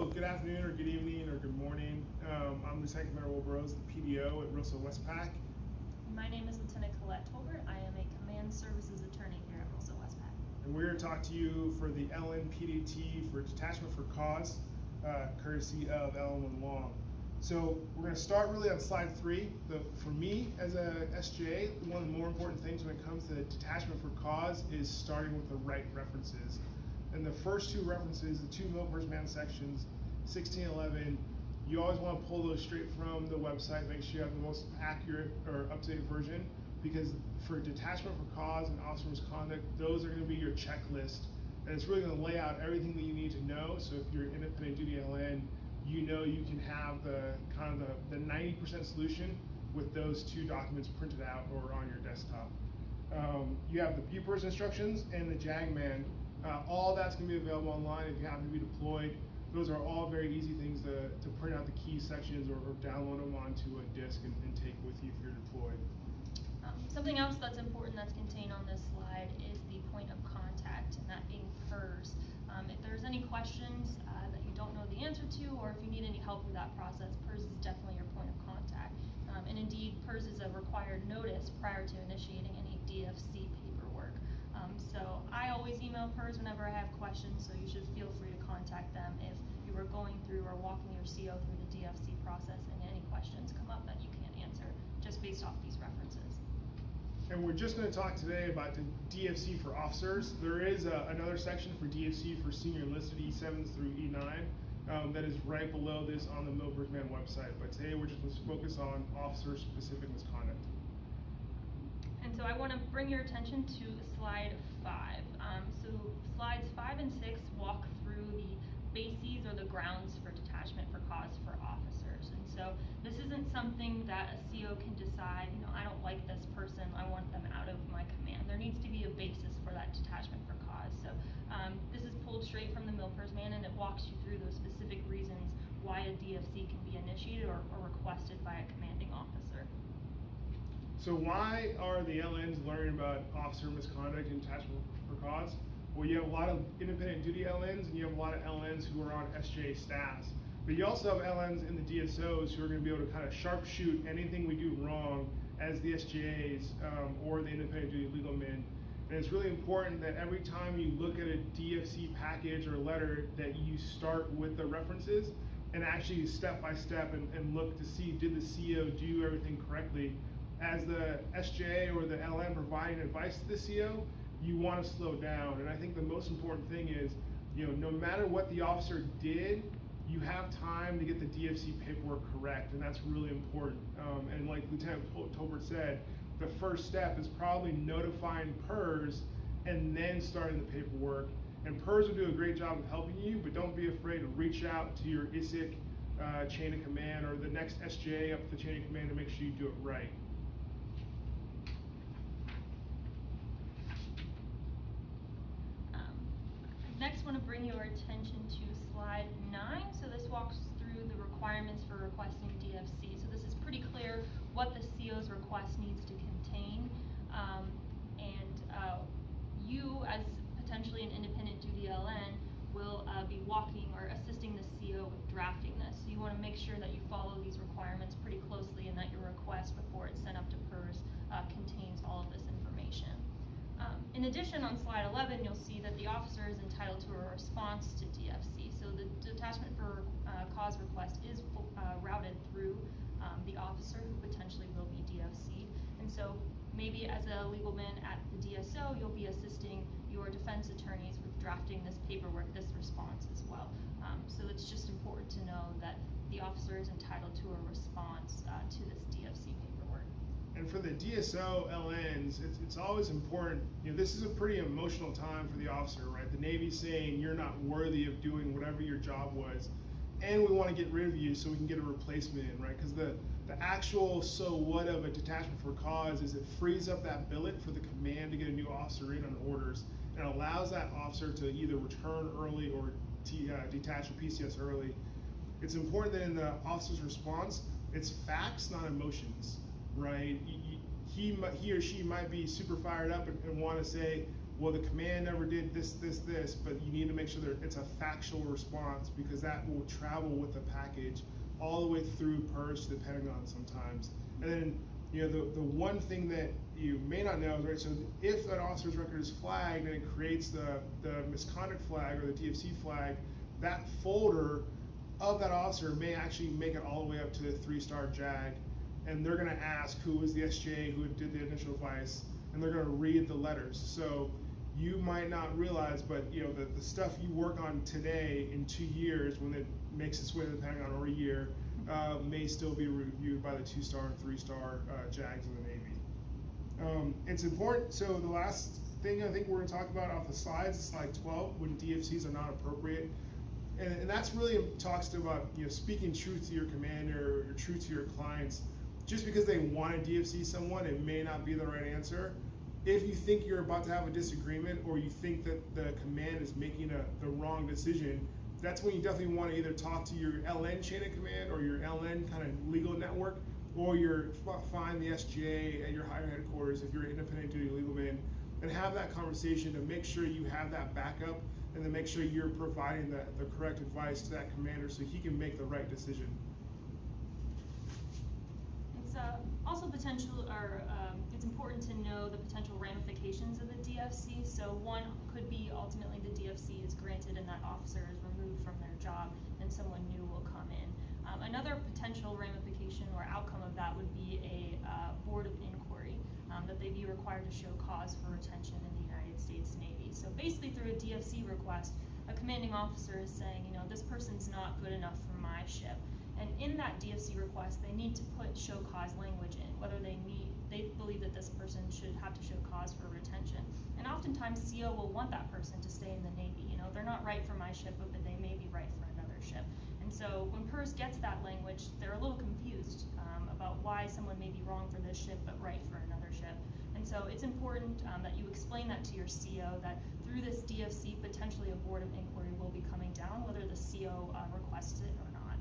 So good afternoon or good evening or good morning. I'm Lieutenant Commander Will Burrows, the PDO at Russell Westpac. My name is Lieutenant Colette Tolbert. I am a Command Services Attorney here at Russell Westpac. And we're here to talk to you for the LNPDT for Detachment for Cause, courtesy of Ellen Long. So we're going to start really on slide 3. For me as a SJA, one of the more important things when it comes to Detachment for Cause is starting with the right references. And the first two references, the two military man sections, 1611, you always want to pull those straight from the website, make sure you have the most accurate or up-to-date version, because for Detachment for Cause and officer misconduct, those are going to be your checklist, and it's really going to lay out everything that you need to know. So if you're an independent duty LN, you know you can have the 90% solution with those two documents printed out or on your desktop. You have the BUPERS instructions and the JAGMAN. All that's going to be available online if you happen to be deployed. Those are all very easy things to print out the key sections or download them onto a disk and take with you if you're deployed. Something else that's important that's contained on this slide is the point of contact, and that being PERS. If there's any questions that you don't know the answer to, or if you need any help with that process, PERS is definitely your point of contact. And indeed, PERS is a required notice prior to initiating any DFC paperwork. So I always email PERS whenever I have questions, so you should feel free to contact them if you are going through or walking your CO through the DFC process and any questions come up that you can't answer just based off these references. And we're just going to talk today about the DFC for officers. There is another section for DFC for senior enlisted E7s through E9 that is right below this on the military man website. But today we're just going to focus on officer-specific misconduct. And so I want to bring your attention to slide 5. So slides 5 and 6 walk through the bases or the grounds for detachment for cause for officers. And so this isn't something that a CO can decide, I don't like this person, I want them out of my command. There needs to be a basis for that detachment for cause. So this is pulled straight from the military man, and it walks you through those specific reasons why a DFC can be initiated or requested by a commanding officer. So why are the LNs learning about officer misconduct and detachment for cause? Well, you have a lot of independent duty LNs and you have a lot of LNs who are on SJA staffs. But you also have LNs in the DSOs who are going to be able to kind of sharpshoot anything we do wrong as the SJAs or the independent duty legal men. And it's really important that every time you look at a DFC package or letter that you start with the references and actually step by step and look to see, did the CO do everything correctly? As the SJA or the LN providing advice to the CO, you want to slow down. And I think the most important thing is, no matter what the officer did, you have time to get the DFC paperwork correct, and that's really important. And like Lieutenant Tolbert said, the first step is probably notifying PERS and then starting the paperwork. And PERS will do a great job of helping you, but don't be afraid to reach out to your ISIC chain of command or the next SJA up the chain of command to make sure you do it right. Next, I want to bring your attention to slide 9. So this walks through the requirements for requesting DFC. So this is pretty clear what the CO's request needs to contain. You, as potentially an independent duty LN, will be walking or assisting the CO with drafting this. So you want to make sure that you follow these requirements pretty closely and that your request before it's sent up to PERS contains all of this information. In addition, on slide 11, you'll see that the officer is entitled to a response to DFC. So the detachment for cause request is routed through the officer who potentially will be DFC'd. And so maybe as a legal man at the DSO, you'll be assisting your defense attorneys with drafting this paperwork, this response as well. So it's just important to know that the officer is entitled to a response to this DFC paperwork. And for the DSO LNs, it's always important, this is a pretty emotional time for the officer, right? The Navy's saying you're not worthy of doing whatever your job was, and we want to get rid of you so we can get a replacement in, right? Because the actual so what of a detachment for cause is it frees up that billet for the command to get a new officer in on orders and allows that officer to either return early or detach or PCS early. It's important that in the officer's response, it's facts, not emotions. Right, he or she might be super fired up and want to say, well, the command never did this, but you need to make sure that it's a factual response, because that will travel with the package all the way through PERS to the Pentagon sometimes. And then, the one thing that you may not know is, right, so if an officer's record is flagged and it creates the misconduct flag or the DFC flag, that folder of that officer may actually make it all the way up to the 3-star JAG, and they're gonna ask who was the SJ who did the initial advice, and they're gonna read the letters. So you might not realize, but the stuff you work on today in 2 years, when it makes its way to the Pentagon, or a year, may still be reviewed by the 2-star and 3-star JAGs in the Navy. It's important. So the last thing I think we're going to talk about off the slides is slide 12, when DFCs are not appropriate, and that's really talks to about speaking truth to your commander or truth to your clients. Just because they want to DFC someone, it may not be the right answer. If you think you're about to have a disagreement, or you think that the command is making the wrong decision, that's when you definitely want to either talk to your LN chain of command or your LN kind of legal network, or find the SGA at your higher headquarters if you're an independent duty legal man, and have that conversation to make sure you have that backup, and to make sure you're providing the correct advice to that commander so he can make the right decision. It's also it's important to know the potential ramifications of the DFC. So one could be ultimately the DFC is granted and that officer is removed from their job and someone new will come in. Another potential ramification or outcome of that would be a board of inquiry, that they be required to show cause for retention in the United States Navy. So basically through a DFC request, a commanding officer is saying, this person's not good enough for my ship. And in that DFC request, they need to put show cause language in, whether they believe that this person should have to show cause for retention. And oftentimes CO will want that person to stay in the Navy. They're not right for my ship, but they may be right for another ship. And so when PERS gets that language, they're a little confused about why someone may be wrong for this ship, but right for another ship. And so it's important that you explain that to your CO, that through this DFC, potentially a board of inquiry will be coming down, whether the CO requests it or not.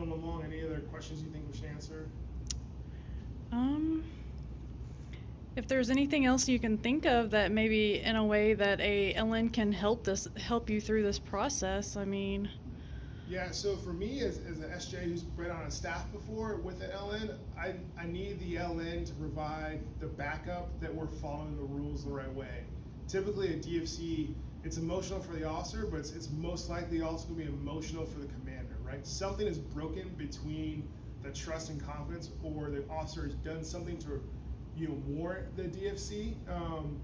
Lamont, any other questions you think we should answer? If there's anything else you can think of that maybe in a way that a LN can help you through this process, I mean. Yeah, so for me as an SJ who's been on a staff before with an LN, I need the LN to provide the backup that we're following the rules the right way. Typically a DFC, it's emotional for the officer, but it's most likely also going to be emotional for the commander, right? Something is broken between the trust and confidence, or the officer has done something to warrant the DFC.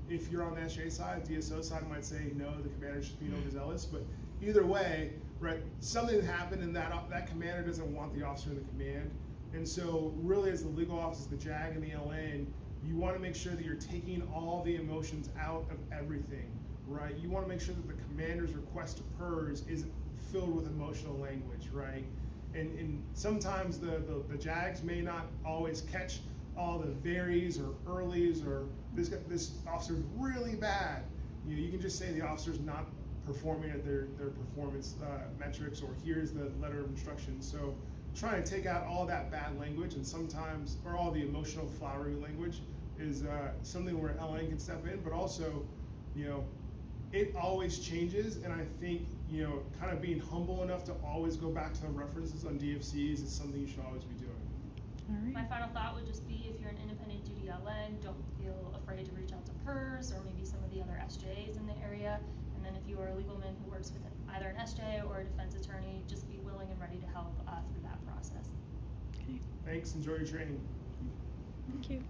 If you're on the SJ side, DSO side might say no, the commander's just being overzealous, but either way, right, something happened and that commander doesn't want the officer in the command. And so really as the legal office, the JAG and the LN, you want to make sure that you're taking all the emotions out of everything, right? You want to make sure that the commander's request to PERS isn't filled with emotional language, right? And sometimes the JAGs may not always catch all the varies or earlies, or this officer's really bad. You can just say the officer's not performing at their performance metrics, or here's the letter of instruction. So trying to take out all that bad language, and sometimes, or all the emotional flowery language, is something where LN can step in, but also, it always changes, and I think, kind of being humble enough to always go back to the references on DFCs is something you should always be doing. All right. My final thought would just be, if you're an independent duty LN, don't feel afraid to reach out to PERS or maybe some of the other SJs in the area. And then if you are a legal man who works with either an SJ or a defense attorney, just be willing and ready to help through that process. Okay. Thanks, enjoy your training. Thank you.